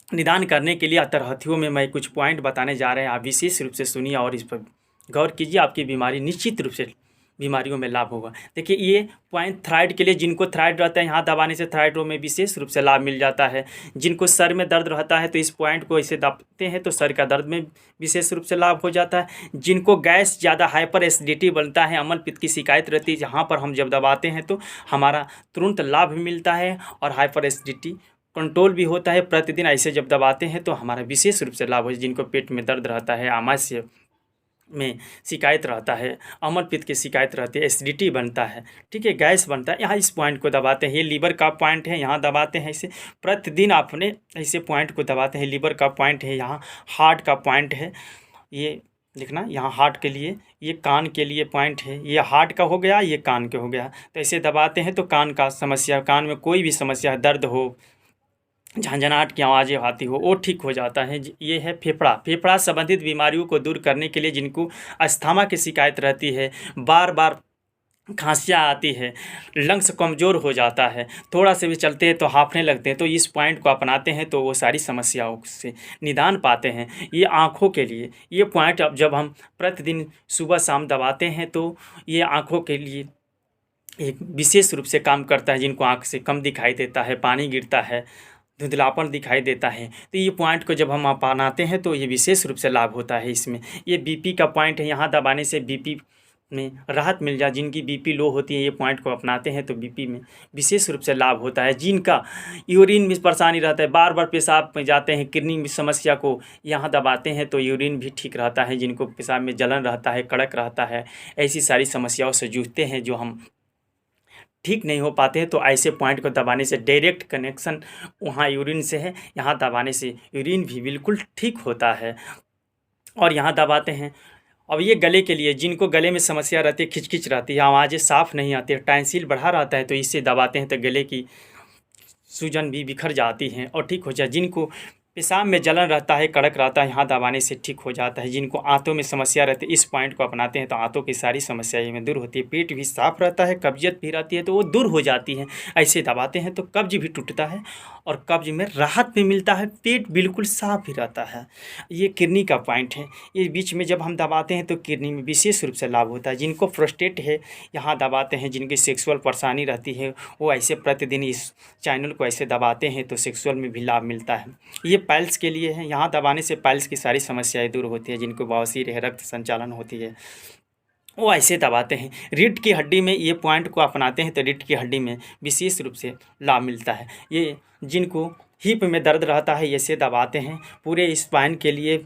निदान करने के लिए तरहथियों में मैं कुछ पॉइंट बताने जा रहे हैं, आप विशेष रूप से सुनिए और इस पर गौर कीजिए। आपकी बीमारी निश्चित रूप से बीमारियों में लाभ होगा। देखिए ये पॉइंट थायराइड के लिए, जिनको थायराइड रहता है यहाँ दबाने से थायराइड में विशेष रूप से लाभ मिल जाता है। जिनको सर में दर्द रहता है तो इस पॉइंट को ऐसे दबाते हैं तो सर का दर्द में विशेष रूप से लाभ हो जाता है। जिनको गैस ज़्यादा हाइपर एसिडिटी बनता है, अम्ल पित्त की शिकायत रहती है, जहाँ पर हम जब दबाते हैं तो हमारा तुरंत लाभ मिलता है और हाइपर एसिडिटी कंट्रोल भी होता है। प्रतिदिन ऐसे जब दबाते हैं तो हमारा विशेष रूप से लाभ हो। जिनको पेट में दर्द रहता है, आमाशय में शिकायत रहता है, अम्ल पित्त की शिकायत रहती है, एसिडिटी बनता है, ठीक है, गैस बनता है, यहाँ इस पॉइंट को दबाते हैं। ये लीवर का पॉइंट है, यहाँ दबाते हैं ऐसे। प्रतिदिन आपने ऐसे पॉइंट को दबाते हैं। लीवर का पॉइंट है, यहाँ हार्ट का पॉइंट है, ये लिखना, यहाँ हार्ट के लिए, ये कान के लिए पॉइंट है, ये हार्ट का हो गया, ये कान के हो गया। तो ऐसे दबाते हैं तो कान का समस्या, कान में कोई भी समस्या, दर्द हो, झंझनाहट की आवाज़ें आती हो, वो ठीक हो जाता है। ये है फेफड़ा। फेफड़ा संबंधित बीमारियों को दूर करने के लिए, जिनको अस्थमा की शिकायत रहती है, बार बार खांसियाँ आती है, लंग्स कमज़ोर हो जाता है, थोड़ा से भी चलते हैं तो हांफने लगते हैं, तो इस पॉइंट को अपनाते हैं तो वो सारी समस्याओं से निदान पाते हैं। ये आँखों के लिए, ये पॉइंट अब जब हम प्रतिदिन सुबह शाम दबाते हैं तो ये आँखों के लिए एक विशेष रूप से काम करता है। जिनको आँख से कम दिखाई देता है, पानी गिरता है, धुंधलापन दिखाई देता है, तो ये पॉइंट को जब हम अपनाते हैं तो ये विशेष रूप से लाभ होता है इसमें। ये बीपी का पॉइंट है, यहाँ दबाने से बीपी में राहत मिल जाए। जिनकी बीपी लो होती है, ये पॉइंट को अपनाते हैं तो बीपी में विशेष रूप से लाभ होता है। जिनका यूरिन में परेशानी रहता है, बार बार पेशाब में जाते हैं, किडनी में समस्या को यहाँ दबाते हैं तो यूरिन भी ठीक रहता है। जिनको पेशाब में जलन रहता है, कड़क रहता है, ऐसी सारी समस्याओं से जूझते हैं जो हम ठीक नहीं हो पाते हैं, तो ऐसे पॉइंट को दबाने से डायरेक्ट कनेक्शन वहाँ यूरिन से है, यहाँ दबाने से यूरिन भी बिल्कुल ठीक होता है। और यहाँ दबाते हैं। अब ये गले के लिए, जिनको गले में समस्या रहती है, खिचखिच रहती है, आवाज़ें साफ़ नहीं आती है, टॉन्सिल बढ़ा रहता है, तो इससे दबाते हैं तो गले की सूजन भी बिखर जाती हैं और ठीक हो जाए। जिनको पेशाब में जलन रहता है, कड़क रहता है, यहाँ दबाने से ठीक हो जाता है। जिनको आंतों में समस्या रहती है, इस पॉइंट को अपनाते हैं तो आंतों की सारी समस्याएं में दूर होती है। पेट भी साफ़ रहता है, कब्जियत भी रहती है तो वो दूर हो जाती है। ऐसे दबाते हैं तो कब्ज भी टूटता है और कब्ज में राहत भी मिलता है, पेट बिल्कुल साफ़ भी रहता है। ये किडनी का पॉइंट है, ये बीच में जब हम दबाते हैं तो किडनी में विशेष रूप से लाभ होता है। जिनको प्रोस्टेट है, यहाँ दबाते हैं। जिनकी सेक्सुअल परेशानी रहती है, वो ऐसे प्रतिदिन इस चैनल को ऐसे दबाते हैं तो सेक्सुअल में भी लाभ मिलता है। ये पाइल्स के लिए है, यहाँ दबाने से पाइल्स की सारी समस्याएं दूर होती है। जिनको बवासीर है, रक्त संचालन होती है, वो ऐसे दबाते हैं। रीढ़ की हड्डी में ये पॉइंट को अपनाते हैं तो रीढ़ की हड्डी में विशेष रूप से लाभ मिलता है। ये जिनको हिप में दर्द रहता है, ऐसे दबाते हैं। पूरे स्पाइन के लिए,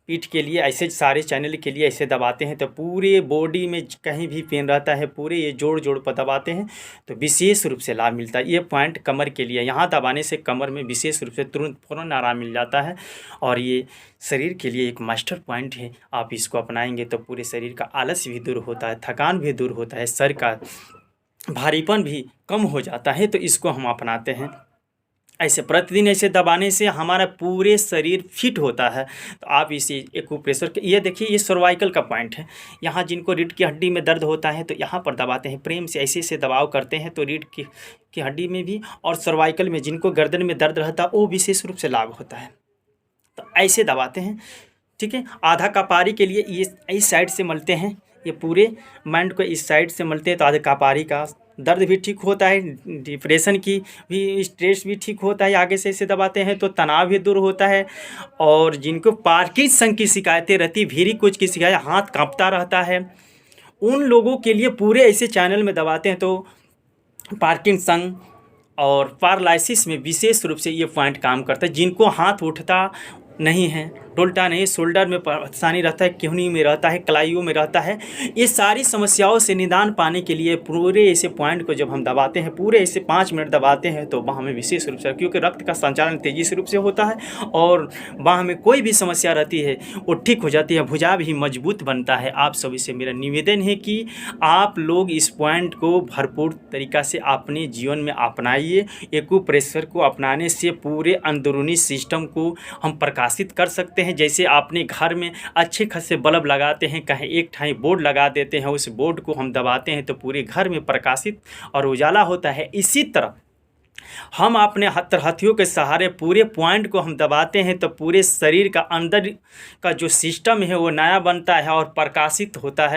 पीठ के लिए, ऐसे सारे चैनल के लिए ऐसे दबाते हैं तो पूरे बॉडी में कहीं भी पेन रहता है, पूरे ये जोड़ जोड़ पर दबाते हैं तो विशेष रूप से लाभ मिलता है। ये पॉइंट कमर के लिए, यहाँ दबाने से कमर में विशेष रूप से तुरंत फ़ौरन आराम मिल जाता है। और ये शरीर के लिए एक मास्टर पॉइंट है। आप इसको अपनाएंगे तो पूरे शरीर का आलस्य भी दूर होता है, थकान भी दूर होता है, सर का भारीपन भी कम हो जाता है। तो इसको हम अपनाते हैं। ऐसे प्रतिदिन ऐसे दबाने से हमारा पूरे शरीर फिट होता है। तो आप इसे एक्यूप्रेशर के, ये देखिए ये सर्वाइकल का पॉइंट है। यहाँ जिनको रीढ़ की हड्डी में दर्द होता है तो यहाँ पर दबाते हैं, प्रेम से ऐसे से दबाव करते हैं तो रीढ़ की हड्डी में भी, और सर्वाइकल में जिनको गर्दन में दर्द रहता है वो विशेष रूप से लाभ होता है। तो ऐसे दबाते हैं, ठीक है। आधा कपारी के लिए ये इस साइड से मलते हैं, ये पूरे माइंड को इस साइड से मलते हैं तो आधा कपारी का दर्द भी ठीक होता है, डिप्रेशन की भी, स्ट्रेस भी ठीक होता है। आगे से इसे दबाते हैं तो तनाव भी दूर होता है। और जिनको पार्किंसन की शिकायतें रहती, भेरी कुछ की शिकायत, हाथ कांपता रहता है, उन लोगों के लिए पूरे ऐसे चैनल में दबाते हैं तो पार्किंसन और पैरालिसिस में विशेष रूप से ये पॉइंट काम करता है। जिनको हाथ उठता नहीं है, डोलता नहीं, शोल्डर में परेशानी रहता है, केहनी में रहता है, कलाइयों में रहता है, ये सारी समस्याओं से निदान पाने के लिए पूरे ऐसे पॉइंट को जब हम दबाते हैं, पूरे ऐसे 5 मिनट दबाते हैं तो बाह में विशेष रूप से, क्योंकि रक्त का संचालन तेजी से रूप से होता है और बाह में कोई भी समस्या रहती है वो ठीक हो जाती है, भुजा भी मजबूत बनता है। आप सभी से मेरा निवेदन है कि आप लोग इस पॉइंट को भरपूर तरीक़ा से अपने जीवन में अपनाइए। एक्यूप्रेशर को अपनाने से पूरे अंदरूनी सिस्टम को हम प्रकाशित कर सकते हैं। जैसे आपने घर में अच्छे खासे बल्ब लगाते हैं, कहीं एक ठाई बोर्ड लगा देते हैं, उस बोर्ड को हम दबाते हैं तो पूरे घर में प्रकाशित और उजाला होता है। इसी तरह हम अपने हथियों के सहारे पूरे पॉइंट को हम दबाते हैं तो पूरे शरीर का अंदर का जो सिस्टम है वो नया बनता है और प्रकाशित होता है।